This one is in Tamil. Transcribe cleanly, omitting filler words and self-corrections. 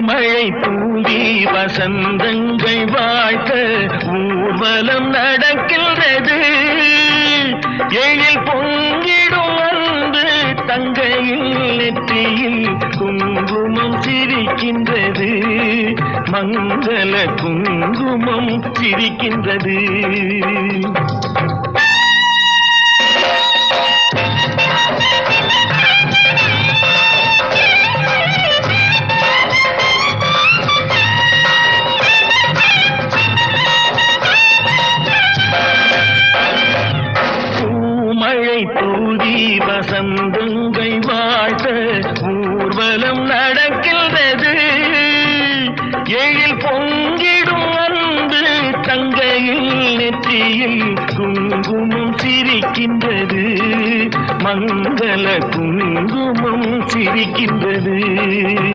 மழை தூவி வசந்தங்கள் வாழ்த்த ஊர்வலம் நடக்கின்றது. எழில் பொங்கிடும் அன்பு தங்கையில் நெற்றியில் குங்குமம் சிரிக்கின்றது. மங்கள குங்குமம் சிரிக்கின்றது. மழை தூவி வசந்தங்கள் வாழ்த்த ஊர்வலம் நடக்கின்றது. எழில் பொங்கிடும் அன்பு தங்கையில் நெற்றியில் குங்குமம் சிரிக்கின்றது. மங்கள குங்குமம் சிரிக்கின்றது.